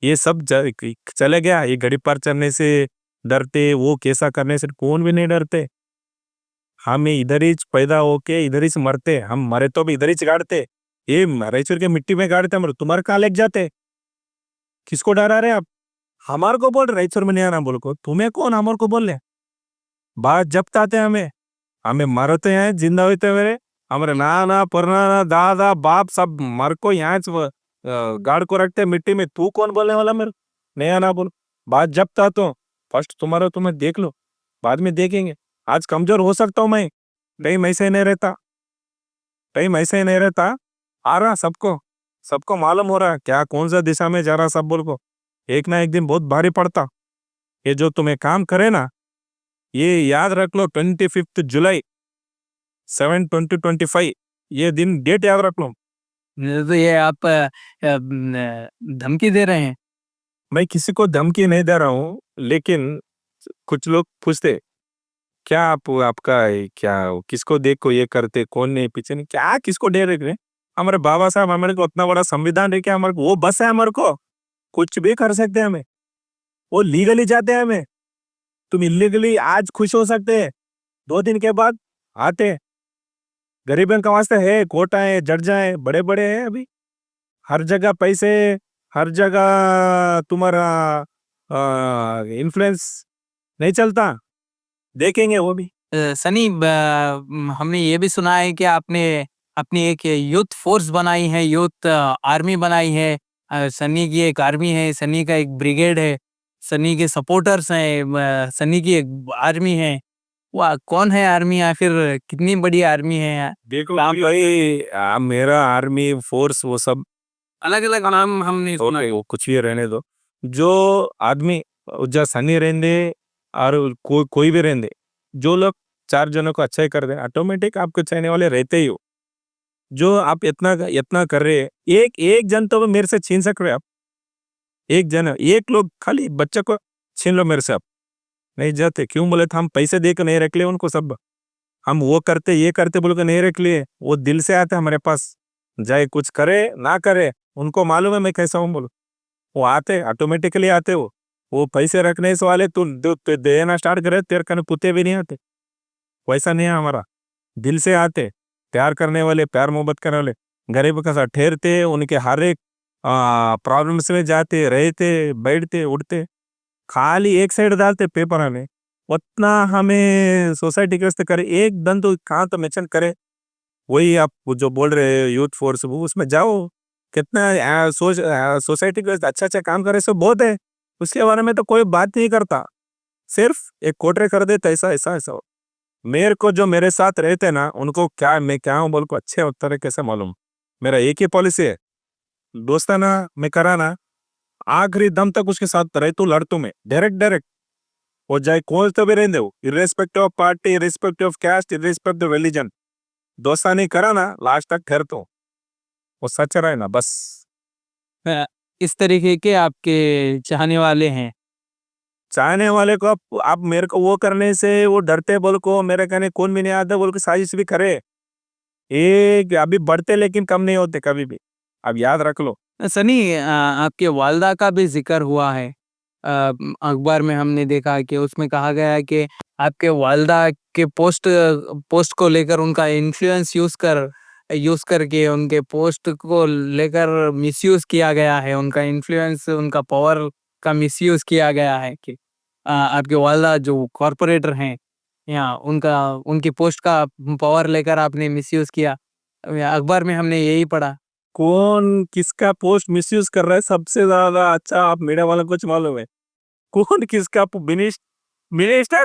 ये सब चले गया, ये गड़ी पार चढ़ने से डरते, वो कैसा करने से कौन भी नहीं डरते। हम इधर ही पैदा होके इधर ही से मरते, हम मरे तो भी इधर ही गाड़ते, ये रायचूर के मिट्टी में गाड़ते, हम तुम्हारे कहाँ लेके जाते। किसको डरा रहे आप? हमारे को बोल रहे रायचूर में नहीं आना बोल को, तुम्हें कौन हमारे को बोल रहे? बात जब आते हमें, हमें मरते हैं जिंदा होते मेरे, हमारे नाना परनाना दादा बाप सब मर को यहाँ गाड़ को रखते मिट्टी में। तू कौन बोलने वाला मेरे? नहीं आना बोल। बात जब था तो फर्स्ट तुम्हारा तुम्हें देख लो, बाद में देखेंगे। आज कमजोर हो सकता हूँ मैं, टाइम ऐसे ही नहीं रहता, टाइम ऐसे ही नहीं रहता। आ रहा सबको, सबको मालूम हो रहा क्या कौन सा दिशा में जा रहा सब बोल को। एक ना एक दिन बहुत भारी पड़ता। ये जो तुम्हें काम करे ना, ये याद रख लो, 25 जुलाई 7/2025, ये दिन डेट याद रख लो। तो ये आप धमकी दे रहे हैं? मैं किसी को धमकी नहीं दे रहा हूँ, लेकिन कुछ लोग पूछते क्या आप आपका क्या किसको देख को ये करते, कौन नहीं पीछे नहीं, क्या किसको दे रहे? हमारे बाबा साहब हमारे को उतना बड़ा संविधान दे के हमारे को वो बस है, हमारे को कुछ भी कर सकते हैं हमें, वो लीगली जाते हैं हमें। तुम इलीगली आज खुश हो सकते हैं, 2 दिन के बाद आते। गरीबों का वास्ते है, कोटा है, जड्जा है, बड़े बड़े हैं अभी, हर जगह पैसे, हर जगह तुम्हारा इन्फ्लुएंस नहीं चलता, देखेंगे वो भी। सनी, हमने ये भी सुना है कि आपने अपनी एक यूथ फोर्स बनाई है, यूथ आर्मी बनाई है। सनी की एक आर्मी है, सनी का एक ब्रिगेड है, सनी के सपोर्टर्स हैं, सनी की एक आर्मी है। वह कौन है आर्मी, या फिर कितनी बड़ी आर्मी है? देखो भाई, मेरा आर्मी फोर्स वो सब अलग अलग नाम हमने सुना ओके, वो कुछ भी रहने दो। जो आदमी जो सनी रहने और कोई भी रहने, जो लोग 4 जनों को अच्छा ही कर दे, ऑटोमेटिक आपको चाहने वाले रहते ही हो। जो आप इतना इतना कर रहे हैं, एक एक जन तो मेरे से छीन सक रहे आप, एक जन, एक लोग खाली बच्चे को छीन लो मेरे से आप, नहीं जाते। क्यों बोले तो हम पैसे दे के नहीं रख लिए उनको सब, हम वो करते ये करते बोल के नहीं रख लिए, वो दिल से आते हमारे पास, चाहे कुछ करे ना करे, उनको मालूम है मैं कैसा हूँ बोलो, वो आते ऑटोमेटिकली आते। वो पैसे रखने से वाले तू देना स्टार्ट करे, तेरे कने पुते भी नहीं आते। वैसा नहीं है हमारा, दिल से आते, प्यार करने वाले, प्यार मोहब्बत करने वाले, गरीब के साथ ठहरते, उनके हर एक प्रॉब्लम्स में जाते, रहते, बैठते, उठते, खाली एक साइड डालते पेपर में। उतना हमें सोसाइटी के वास्ते करे, एक दन तो कहाँ तो मेंशन करे। वही आप जो बोल रहे हो यूथ फोर्स, वो उसमें जाओ, कितना सोसाइटी के वास्ते अच्छा अच्छा काम करे, सब बहुत है, उसके बारे में तो कोई बात नहीं करता, सिर्फ एक कोटरे कर देता ऐसा ऐसा ऐसा। मेरे को जो मेरे साथ रहते ना, उनको क्या मैं क्या हूँ बोल को अच्छे तरीके से मालूम। मेरा एक ही पॉलिसी है, दोस्ताना मैं कराना, आखिरी दम तक उसके साथ रह तू, लड़ तू मैं डायरेक्ट डायरेक्ट, वो जाए कौन तो भी रहने दो, irrespective of party, irrespective of caste, irrespective of religion, दोस्तानी कराना लास्ट तक ठहर तो, वो सच रहे ना बस। इस तरीके के आपके चाहने वाले हैं? चाहने वाले को आप मेरे को वो करने से वो डरते बोल को, मेरे कहने कौन भी नहीं आता बोल के साजिश भी करे, एक अभी बढ़ते लेकिन कम नहीं होते कभी भी, अब याद रख लो। सनी, आपके वालदा का भी जिक्र हुआ है। अखबार में हमने देखा कि उसमें कहा गया है कि आपके वालदा के पोस्ट पोस्ट को लेकर उनका इन्फ्लुएंस यूज करके उनके पोस्ट को लेकर मिसयूज किया गया है, उनका इन्फ्लुएंस, उनका पावर का मिसयूज किया गया है कि आपके वालदा जो कॉरपोरेटर हैं, या उनकी पोस्ट का पावर लेकर आपने मिसयूज किया। अखबार में हमने यही पढ़ा। कौन किसका पोस्ट मिसयूज कर रहा है सबसे ज्यादा अच्छा, आप मीडिया वालों को कुछ मालूम है? कौन किसका मिनिस्टर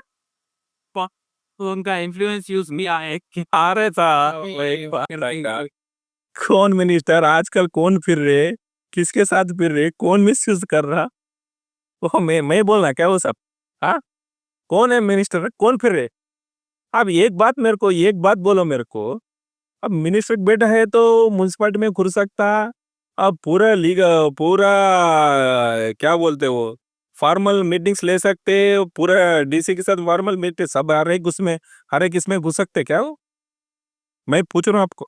उनका इन्फ्लुएंस यूज किया है कि आ रहे था, कौन मिनिस्टर आजकल कौन फिर रहे, किसके साथ फिर रहे, कौन मिसयूज कर रहा, वो मैं बोल रहा क्या वो सब? हाँ, कौन है मिनिस्टर, कौन फिर रहे? अब एक बात बोलो मेरे को। अब मिनिस्टर बेटा है तो म्युनिसिपैलिटी में घुस सकता। अब पूरा क्या बोलते वो फॉर्मल मीटिंग्स ले सकते। पूरा डीसी के साथ फॉर्मल मीटिंग सब हर एक इसमें घुस सकते क्या वो? मैं पूछ रहा हूँ आपको।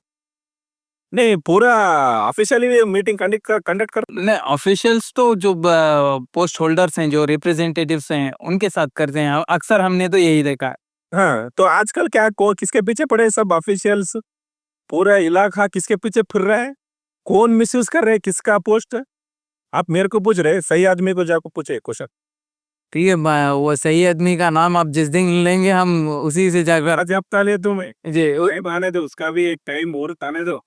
नहीं, पूरा ऑफिशियली मीटिंग कंडक्ट कर। नहीं, ऑफिशियल्स तो जो पोस्ट होल्डर्स हैं, जो रिप्रेजेंटेटिव्स हैं, उनके साथ करते हैं। अक्सर हमने तो यही देखा है। हाँ, तो आजकल किसके पीछे पड़े सब ऑफिशियल्स? पूरा इलाका किसके पीछे फिर रहा है? कौन मिसयूज कर रहे हैं किसका पोस्ट? आप मेरे को पूछ रहे हैं, सही आदमी को जाकर पूछे क्वेश्चन। ठीक है, वो सही आदमी का नाम आप जिस दिन लेंगे हम उसी से जाकर आज हफ्ता ले तुम्हें जी टाइम आने दो, उसका भी एक टाइम और आने दो,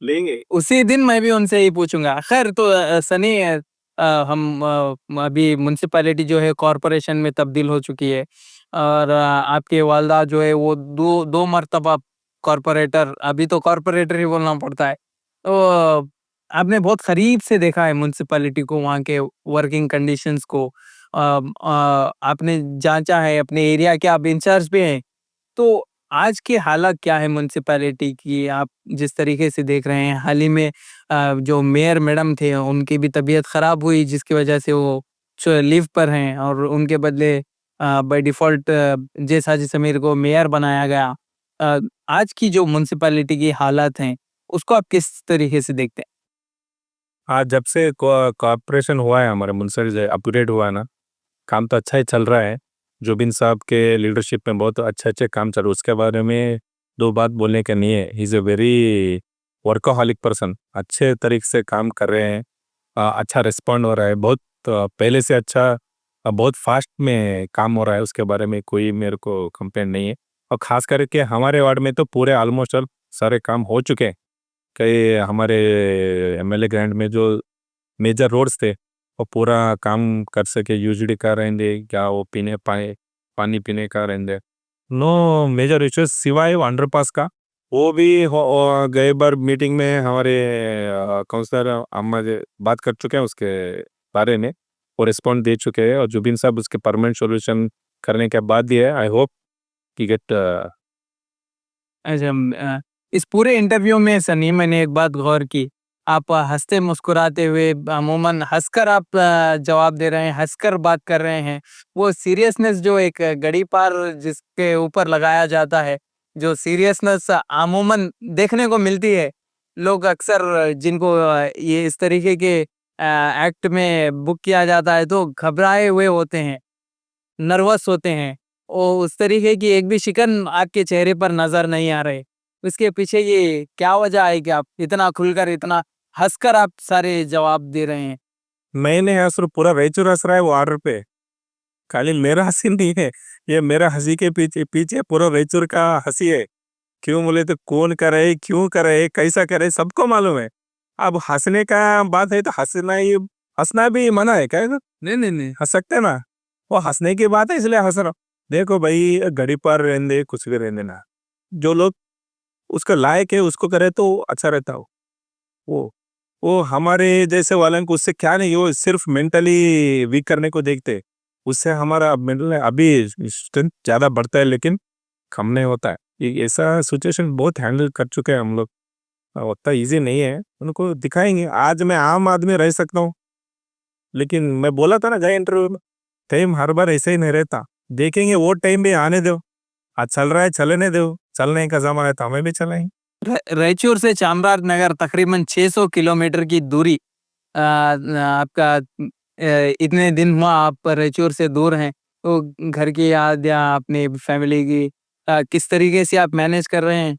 लेंगे। उसी दिन मैं भी उनसे ही पूछूंगा। खैर, तो सनी, हम अभी म्युनिसिपैलिटी जो है कॉरपोरेशन में तब्दील हो चुकी है, और आपके वालदा जो है वो दो मर्तबा कॉरपोरेटर, अभी तो कॉरपोरेटर ही बोलना पड़ता है। तो आपने बहुत करीब से देखा है म्युनिसिपैलिटी को, वहाँ के वर्किंग कंडीशंस को। आपने जांचा है अपने एरिया के, आप इंचार्ज भी हैं। तो आज की हालत क्या है म्युनिसिपैलिटी की, आप जिस तरीके से देख रहे हैं? हाल ही में जो मेयर मैडम थे उनकी भी तबीयत खराब हुई, जिसकी वजह से वो लीव पर हैं, और उनके बदले बाय डिफॉल्ट जे साजिद समीर को मेयर बनाया गया। अ, आज की जो म्युनिसिपैलिटी की हालात हैं, उसको आप किस तरीके से देखते हैं? आज जब से कॉर्पोरेशन हुआ है, हमारे मुंसर अपग्रेड हुआ है ना, काम तो अच्छा ही चल रहा है। जुबिन साहब के लीडरशिप में बहुत अच्छे अच्छे काम चल रहे, उसके बारे में दो बात बोलने का नहीं है। He is a very workaholic person, अच्छे तरीके से काम कर रहे हैं। अच्छा रिस्पॉन्ड हो रहा है, बहुत पहले से अच्छा, बहुत फास्ट में काम हो रहा है। उसके बारे में कोई मेरे को कंप्लेंट नहीं है। और ख़ास करके हमारे वार्ड में तो पूरे ऑलमोस्ट ऑल सारे काम हो चुके हैं। कई हमारे एमएलए ग्रांट में जो मेजर रोड्स थे वो पूरा काम कर सके। यूजडी का रहेंगे क्या वो पानी पीने का रहेंगे, नो मेजर इश्यूज सिवाय अंडरपास का। वो भी गए बार मीटिंग में हमारे काउंसलर अम्मा जी बात कर चुके हैं उसके बारे में, वो रिस्पॉन्ड दे चुके हैं। और जुबिन साहब उसके परमानेंट सॉल्यूशन करने के बाद दिए। आई होप कि गेट। अच्छा, इस पूरे इंटरव्यू में सनी, मैंने एक बात गौर की, आप हंसते मुस्कुराते हुए, अमूमन हंसकर आप जवाब दे रहे हैं, हंसकर बात कर रहे हैं। वो सीरियसनेस जो एक गड़ी पार जिसके ऊपर लगाया जाता है, जो सीरियसनेस अमूमन देखने को मिलती है, लोग अक्सर जिनको ये इस तरीके के एक्ट में बुक किया जाता है तो घबराए हुए होते हैं, नर्वस होते हैं। उस तरीके की एक भी शिकन आपके चेहरे पर नज़र नहीं आ रहे। उसके पीछे ये क्या वजह है कि आप इतना खुलकर, इतना हँसकर आप सारे जवाब दे रहे हैं? मैंने हंस पूरा रायचूर हंस रहा है वो ऑर्डर पे। खाली मेरा हंसी नहीं है, ये मेरा हंसी के पीछे पीछे पूरा रायचूर का हंसी है। क्यों बोले तो कौन करे, क्यों करे, कैसा करे, सबको मालूम है। अब हंसने का बात है तो हंसना भी मना है क्या? नहीं, नहीं, नहीं। हंस सकते हैं ना, वो हंसने की बात है इसलिए हंस रहा हूं। देखो भाई, घड़ी पर रहने दे, कुछ भी रहने ना। जो लोग उसका लायक है उसको करे तो अच्छा रहता हो। वो वो हमारे जैसे वाले को उससे क्या नहीं, वो सिर्फ मेंटली वीक करने को देखते। उससे हमारा मेंटल अभी स्ट्रेंथ ज्यादा बढ़ता है, लेकिन कम नहीं होता है। ये ऐसा सिचुएशन बहुत हैंडल कर चुके हैं हम लोग। उतना इजी नहीं है, उनको दिखाएंगे। आज मैं आम आदमी रह सकता हूँ, लेकिन मैं बोला था ना गए इंटरव्यू में, टाइम हर बार ऐसे ही नहीं रहता। देखेंगे, वो टाइम भी आने दो। आज चल रहा है, चलने दो। चलने का जमाना है तो हमें भी चलाएंगे। रायचूर से चामराजनगर तकरीबन 600 किलोमीटर की दूरी। आपका इतने दिन हुआ आप रायचूर से दूर हैं, तो घर की याद या अपनी फैमिली की किस तरीके से आप मैनेज कर रहे हैं?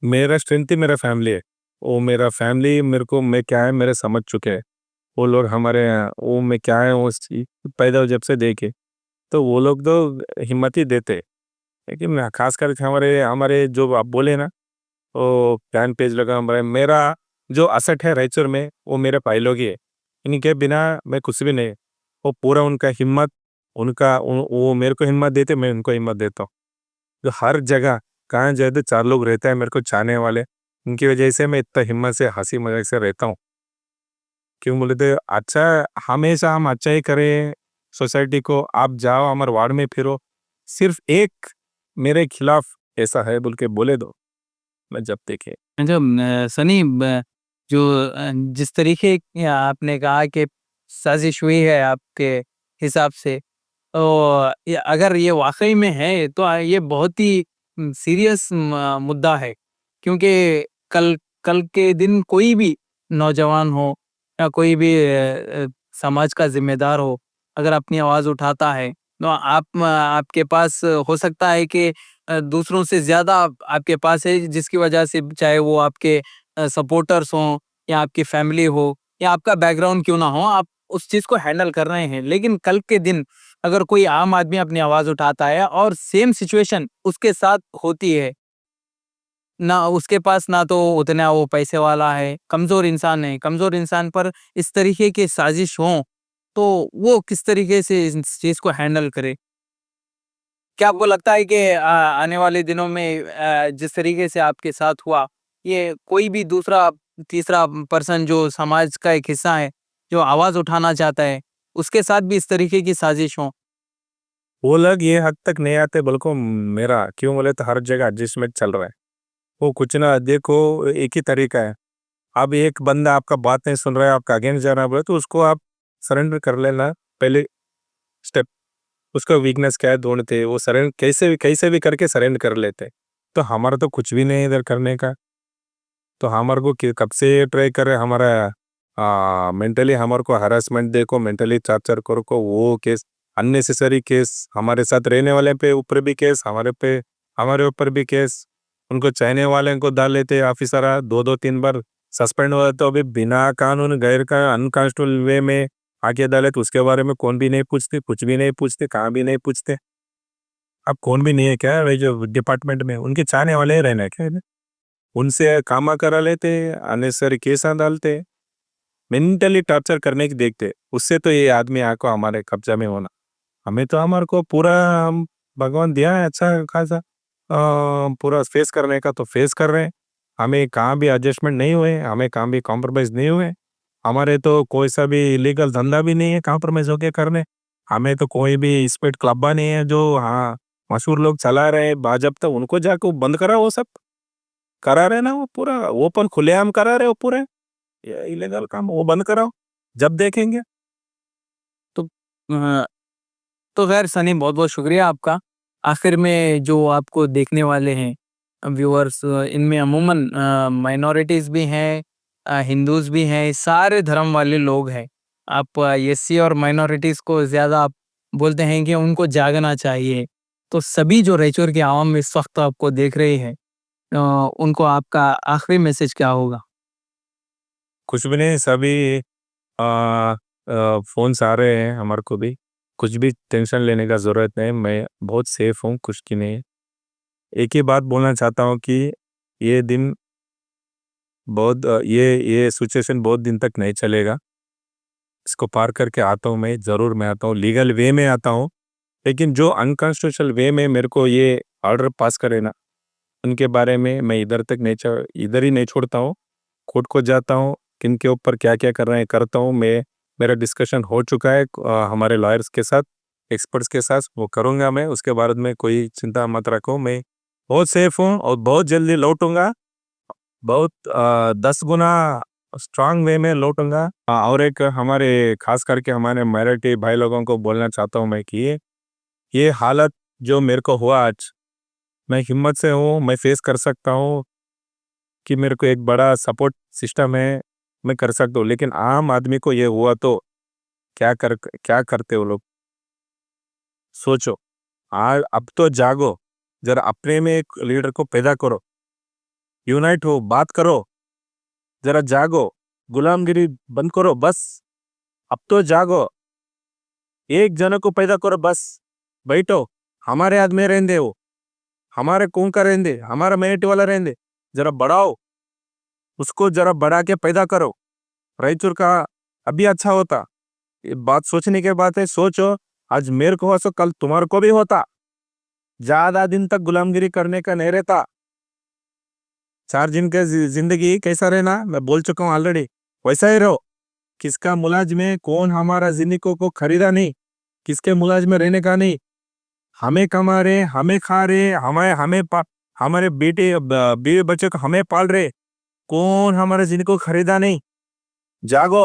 मेरा स्ट्रेंथ ही मेरा फैमिली है। वो मेरा फैमिली मेरे को मैं क्या है मेरे समझ चुके हैं। वो लोग हमारे वो मैं क्या है वो पैदा जब से देखे, तो वो लोग तो हिम्मत ही देते। लेकिन खास करके हमारे हमारे जो आप बोले ना, वो फैन पेज लगा हमारे। मेरा जो असट है रायचूर में वो मेरे भाई लोग ही है। इनके बिना मैं कुछ भी नहीं। वो पूरा उनका हिम्मत, वो मेरे को हिम्मत देते, मैं उनको हिम्मत देता हूँ। जो हर जगह कहाँ जाए तो चार लोग रहते हैं मेरे को चाहने वाले। उनकी वजह से मैं इतना हिम्मत से हंसी मजाक से रहता हूँ। क्यों बोले तो अच्छा, हमेशा हम अच्छा ही करें सोसाइटी को। आप जाओ हमारे वार्ड में फिरो, सिर्फ एक मेरे खिलाफ ऐसा है बोल के बोले दो, मैं जब देखे। सनी जो जिस तरीके की आपने कहा कि साजिश हुई है आपके हिसाब से, तो अगर ये वाकई में है तो ये बहुत ही सीरियस मुद्दा है, क्योंकि कल कल के दिन कोई भी नौजवान हो या कोई भी समाज का जिम्मेदार हो, अगर अपनी आवाज उठाता है तो आपके पास हो सकता है कि दूसरों से ज़्यादा आपके पास है, जिसकी वजह से चाहे वो आपके सपोर्टर्स हों या आपकी फैमिली हो या आपका बैकग्राउंड क्यों ना हो, आप उस चीज़ को हैंडल कर रहे हैं। लेकिन कल के दिन अगर कोई आम आदमी अपनी आवाज़ उठाता है और सेम सिचुएशन उसके साथ होती है, ना उसके पास ना तो उतना वो पैसे वाला है, कमज़ोर इंसान है, कमज़ोर इंसान पर इस तरीके की साजिश हो, तो वो किस तरीके से इस चीज़ को हैंडल करे? क्या आपको लगता है कि आने वाले दिनों में जिस तरीके से आपके साथ हुआ, ये कोई भी दूसरा तीसरा पर्सन जो समाज का एक हिस्सा है, जो आवाज़ उठाना चाहता है, उसके साथ भी इस तरीके की साजिश हो? वो लोग ये हद तक नहीं आते, बल्कि मेरा क्यों बोले तो हर जगह एडजस्टमेंट चल रहा है। वो कुछ ना देखो, एक ही तरीका है। अब एक बंदा आपका बात नहीं सुन रहा है, आपका अगेंस्ट जा रहा है, बोले तो उसको आप सरेंडर कर लेना पहले स्टेप। उसका वीकनेस क्या है ढूंढते, वो सरेंडर कैसे भी करके सरेंडर कर लेते। तो हमारा तो कुछ भी नहीं इधर करने का। तो हमारे को कब से ट्राई करे, हमारा मेंटली हमारे को हरासमेंट देखो, मेंटली टॉर्चर करो को, वो केस अननेसेसरी केस, हमारे साथ रहने वाले पे ऊपर भी केस, हमारे ऊपर भी केस। उनको चाहने वाले को डाल लेते ऑफिसर, 2-2-3 बार सस्पेंड हुआ। तो अभी बिना कानून गैर का अनकॉन्स्टिट्यूशनल वे में आके डाले तो उसके बारे में कौन भी नहीं पूछते, कुछ भी नहीं पूछते, कहाँ भी नहीं पूछते। अब कौन भी नहीं है क्या वे जो डिपार्टमेंट में, उनके चाहने वाले ही रहना है क्या? उनसे कामा करा लेते, अननेसेसरी केस डालते, मेंटली टॉर्चर करने की देखते। उससे तो ये आदमी आको हमारे कब्जा में होना, हमें तो हमारे को पूरा भगवान दिया है अच्छा खासा पूरा फेस करने का, तो फेस कर रहे हैं। हमें कहाँ भी एडजस्टमेंट नहीं हुए, हमें कहाँ भी कॉम्प्रोमाइज़ नहीं हुए। हमारे तो कोई सा भी इलीगल धंधा भी नहीं है कॉम्प्रोमाइज़ होके करने। हमें तो कोई भी स्पीड क्लब्बा नहीं है जो हाँ मशहूर लोग चला रहे हैं बाजब, तक उनको जाके वो बंद करा, वो सब करा रहे ना, वो पूरा ओपन खुलेआम करा रहे, वो पूरे ये इलीगल काम वो बंद कराओ, जब देखेंगे। तो अ, तो ख़ैर सनी, बहुत-बहुत शुक्रिया आपका। आखिर में जो आपको देखने वाले हैं व्यूअर्स, इनमें अमूमन माइनॉरिटीज़ भी हैं, हिंदूज़ भी हैं, सारे धर्म वाले लोग हैं। आप एससी और माइनॉरिटीज़ को ज़्यादा आप बोलते हैं कि उनको जागना चाहिए। तो सभी जो रायचूर की आवाम इस वक़्त आपको देख रही है, उनको आपका आखिरी मैसेज क्या होगा? कुछ भी नहीं, सभी फ़ोन्स आ रहे हैं हमारे को भी, कुछ भी टेंशन लेने का ज़रूरत नहीं, मैं बहुत सेफ हूँ, कुछ की नहीं। एक ही बात बोलना चाहता हूँ कि ये दिन बहुत ये सिचुएशन बहुत दिन तक नहीं चलेगा। इसको पार करके आता हूँ मैं, ज़रूर मैं आता हूँ, लीगल वे में आता हूँ। लेकिन जो अनकॉन्स्टिट्यूशनल वे में मेरे को ये ऑर्डर पास करे ना, उनके बारे में मैं इधर ही नहीं छोड़ता हूँ। कोर्ट को जाता हूँ, किनके ऊपर क्या-क्या कर रहे हैं करता हूँ मैं। मेरा डिस्कशन हो चुका है हमारे लॉयर्स के साथ, एक्सपर्ट्स के साथ, वो करूँगा मैं। उसके बारे में कोई चिंता मत रखो, मैं बहुत सेफ हूँ और बहुत जल्दी लौटूँगा। बहुत 10 गुना स्ट्रांग वे में लौटूँगा। और एक हमारे ख़ास करके हमारे मराठी भाई लोगों को बोलना चाहता हूँ मैं कि ये हालत जो मेरे को हुआ आज, मैं हिम्मत से हूँ, मैं फेस कर सकता हूँ कि मेरे को एक बड़ा सपोर्ट सिस्टम है, मैं कर सकता हूँ। लेकिन आम आदमी को ये हुआ तो क्या करते वो लोग? सोचो। अब तो जागो, ज़रा अपने में एक लीडर को पैदा करो, यूनाइट हो, बात करो, ज़रा जागो, गुलामगिरी बंद करो बस। अब तो जागो, एक जन को पैदा करो बस, बैठो, हमारे हाथ में रहने हो, हमारे कौन का रहने, हमारा मेरिट वाला रहने, ज़रा बढ़ाओ, उसको ज़रा बढ़ा के पैदा करो। रायचूर का अभी अच्छा होता। ये बात सोचने के बात है, सोचो, आज मेरे को हो सो कल तुम्हारे को भी होता। ज़्यादा दिन तक गुलामगिरी करने का नहीं रहता। 4 दिन का ज़िंदगी कैसा रहना, मैं बोल चुका हूँ ऑलरेडी, वैसा ही रहो। किसका मुलाज़ में कौन हमारा ज़िंदगी को खरीदा नहीं, किसके मुलाज़ में रहने का नहीं। हमें कमा रहे, हमें खा रहे, हमारे बेटे बीवी बच्चों को हमें पाल रहे, कौन हमारे जिनको खरीदा नहीं। जागो,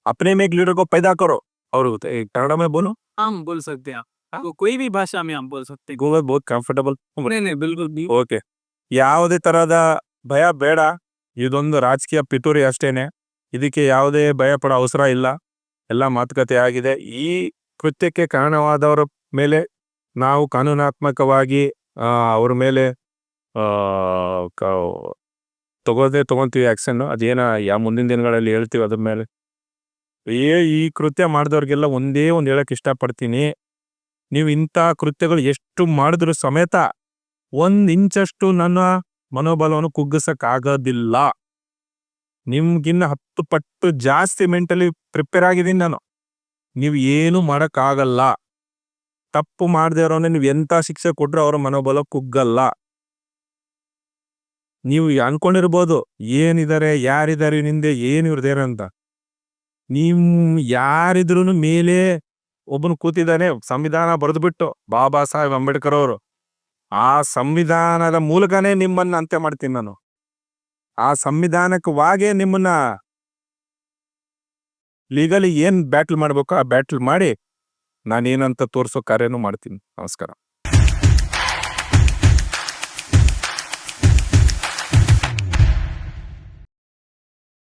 अपने में एक लीडर को पैदा करो। और कन्नड़ में बोलो, हम बोल सकते हैं आप कोई भी भाषा में हम बोल सकते हैं ಗೋವಾ बहुत ಕಂಫರ್ಟಬಲ್. नहीं बिल्कुल भी ಓಕೆ, ಯಾವುದೇ ತರಹದ ಭಯ ಬೇಡ. ಇದೊಂದು ರಾಜಕೀಯ ಪಿತೂರಿ ಅಷ್ಟೇನೆ. ಇದಕ್ಕೆ ಯಾವುದೇ ಭಯ ಪಡೋ ಅವಸರ ಇಲ್ಲ. ಎಲ್ಲ ಮಾತುಕತೆ ಆಗಿದೆ. ಈ ಕೃತ್ಯಕ್ಕೆ ಕಾರಣವಾದವರ ಮೇಲೆ ನಾವು ಕಾನೂನಾತ್ಮಕವಾಗಿ ಅವ್ರ ಮೇಲೆ ತಗೊಂತೀವಿ ಆಕ್ಷನ್. ಅದೇನ ಮುಂದಿನ ದಿನಗಳಲ್ಲಿ ಹೇಳ್ತೀವಿ ಅದ್ರ ಮೇಲೆ. ಈ ಕೃತ್ಯ ಮಾಡಿದವ್ರಿಗೆಲ್ಲ ಒಂದೇ ಒಂದು ಹೇಳಕ್ ಇಷ್ಟಪಡ್ತೀನಿ, ನೀವು ಇಂಥ ಕೃತ್ಯಗಳು ಎಷ್ಟು ಮಾಡಿದ್ರು ಸಮೇತ 1 ಇಂಚಷ್ಟು ನನ್ನ ಮನೋಬಲವನ್ನು ಕುಗ್ಗಿಸಕ್ಕಾಗೋದಿಲ್ಲ. ನಿಮ್ಗಿನ್ನ 10 ಪಟ್ಟು ಜಾಸ್ತಿ ಮೆಂಟಲಿ ಪ್ರಿಪೇರ್ ಆಗಿದ್ದೀನಿ ನಾನು. ನೀವು ಏನು ಮಾಡೋಕ್ಕಾಗಲ್ಲ. ತಪ್ಪು ಮಾಡದೇ ಇರೋನೆ ನೀವು ಎಂಥ ಶಿಕ್ಷೆ ಕೊಟ್ರು ಅವರ ಮನೋಬಲ ಕುಗ್ಗಲ್ಲ. ನೀವು ಅನ್ಕೊಂಡಿರ್ಬೋದು ಏನಿದ್ದಾರೆ, ಯಾರಿದ್ದಾರೆ ನಿಂದೆ, ಏನು ಇವ್ರದೇನ ಅಂತ. ನೀವು ಯಾರಿದ್ರು ಮೇಲೆ ಒಬ್ಬನು ಕೂತಿದ್ದಾನೆ, ಸಂವಿಧಾನ ಬರೆದ್ಬಿಟ್ಟು, ಬಾಬಾ ಸಾಹೇಬ್ ಅಂಬೇಡ್ಕರ್ ಅವರು. ಆ ಸಂವಿಧಾನದ ಮೂಲಕನೇ ನಿಮ್ಮನ್ನ ಅಂತ್ಯ ಮಾಡ್ತೀನಿ ನಾನು. ಆ ಸಂವಿಧಾನಕವಾಗೇ ನಿಮ್ಮನ್ನ ಲೀಗಲಿ ಏನ್ ಬ್ಯಾಟಲ್ ಮಾಡ್ಬೇಕು ಆ ಬ್ಯಾಟಲ್ ಮಾಡಿ ನಾನೇನಂತ ತೋರಿಸೋ ಕಾರ್ಯನೂ ಮಾಡ್ತೀನಿ. ನಮಸ್ಕಾರ.